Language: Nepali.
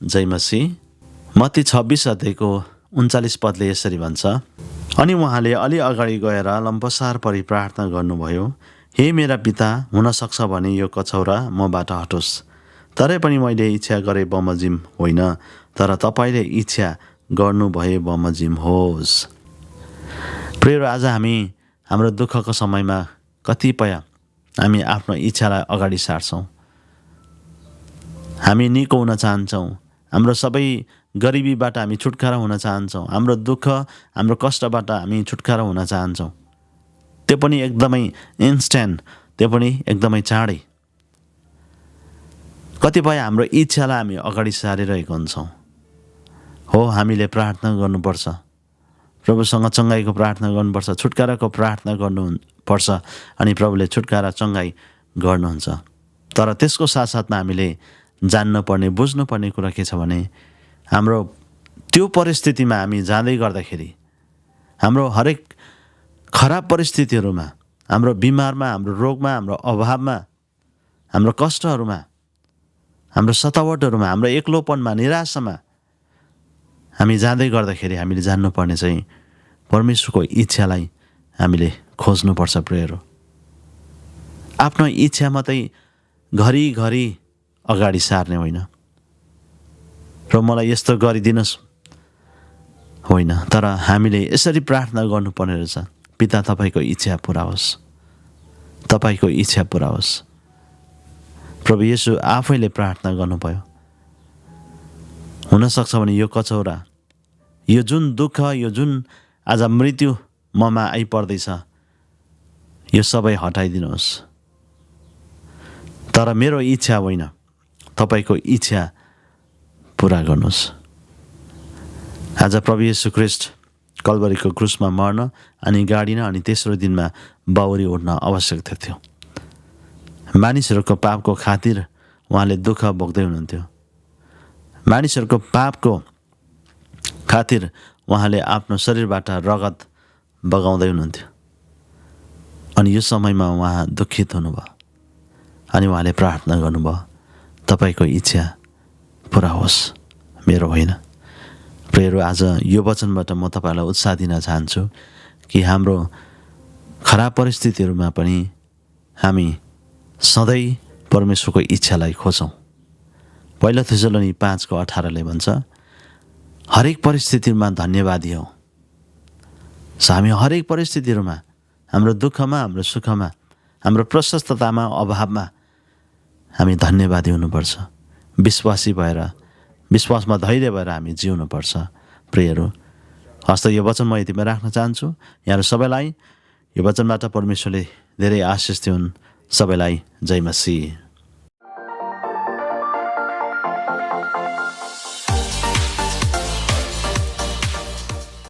जय मसीह। मत्ती 26 अध्यायको 39 पदले यसरी भन्छ, अनि उहाँले अलि अगाडि गएर लम्पसार परि प्रार्थना गर्नुभयो, हे मेरा पिता, हुनसक्छ भने यो कचौरा मबाट हटोस्, तरै पनि मैले इच्छा गरे बमोजिम होइन, तर तपाईँले इच्छा गर्नुभए बमोजिम होस्। प्रिय, आज हामी हाम्रो दुःखको समयमा कतिपय हामी आफ्नो इच्छालाई अगाडि सार्छौँ। हामी निको हुन चाहन्छौँ, हाम्रो सबै गरिबीबाट हामी छुटकारा हुन चाहन्छौँ, हाम्रो दुःख हाम्रो कष्टबाट हामी छुटकारा हुन चाहन्छौँ, त्यो पनि एकदमै इन्स्ट्यान्ट, त्यो पनि एकदमै चाँडै। कतिपय हाम्रो इच्छालाई हामी अगाडि सारिरहेको हुन्छौँ। हो, हामीले प्रार्थना गर्नुपर्छ, प्रभुसँग चङ्गाइको प्रार्थना गर्नुपर्छ, छुटकाराको प्रार्थना गर्नुपर्छ, अनि प्रभुले छुटकारा चङ्गाइ गर्नुहुन्छ। तर त्यसको साथसाथमा हामीले जान्नुपर्ने बुझ्नुपर्ने कुरा के छ भने, हाम्रो त्यो परिस्थितिमा हामी जाँदै गर्दाखेरि, हाम्रो हरेक खराब परिस्थितिहरूमा, हाम्रो बिमारमा, हाम्रो रोगमा, हाम्रो अभावमा, हाम्रो कष्टहरूमा, हाम्रो सतावटहरूमा, हाम्रो एक्लोपनमा, निराशामा हामी जाँदै गर्दाखेरि हामीले जान्नुपर्ने चाहिँ परमेश्वरको इच्छालाई हामीले खोज्नुपर्छ। प्रियहरू, आफ्नो इच्छा मात्रै घरिघरि अगाडि सार्ने होइन, र मलाई यस्तो गरिदिनुहोस् होइन, तर हामीले यसरी प्रार्थना गर्नुपर्ने रहेछ, पिता तपाईँको इच्छा पुरा होस्, तपाईँको इच्छा पुरा होस्। प्रभु येशू आफैले प्रार्थना गर्नुभयो, हुनसक्छ भने यो कचौरा, यो जुन दुःख, यो जुन आज मृत्यु ममा आइपर्दैछ, यो सबै हटाइदिनुहोस्, तर मेरो इच्छा होइन, तपाईँको इच्छा पुरा गर्नुहोस्। आज प्रभु येशू ख्रीष्ट कल्वरीको क्रुसमा मर्न अनि गाडिन अनि तेस्रो दिनमा बाउरी उठ्न आवश्यक थियो। मानिसहरूको पापको खातिर उहाँले दुःख भोग्दै हुनुहुन्थ्यो, मानिसहरूको पापको खातिर उहाँले आफ्नो शरीरबाट रगत बगाउँदै हुनुहुन्थ्यो, अनि यो समयमा उहाँ दुःखित हुनुभयो, अनि उहाँले प्रार्थना गर्नुभयो, तपाईँको इच्छा पुरा होस्, मेरो होइन। प्रियहरू, आज यो वचनबाट म तपाईँलाई उत्साह दिन चाहन्छु कि हाम्रो खराब परिस्थितिहरूमा पनि हामी सधैँ परमेश्वरको इच्छालाई खोजौँ। पहिलो थेसलोनी 5:18 भन्छ, हरेक परिस्थितिमा धन्यवादी हौ। हामी हरेक परिस्थितिहरूमा, हाम्रो दुःखमा, हाम्रो सुखमा, हाम्रो प्रशस्ततामा, अभावमा हामी धन्यवादी हुनुपर्छ। विश्वासी भएर, विश्वासमा धैर्य भएर हामी जिउनुपर्छ। प्रियहरू, हस्त यो वचन म यतिमा राख्न चाहन्छु। यहाँहरू सबैलाई यो वचनबाट परमेश्वरले धेरै आशिष दिउन्। सबैलाई जय मसीह।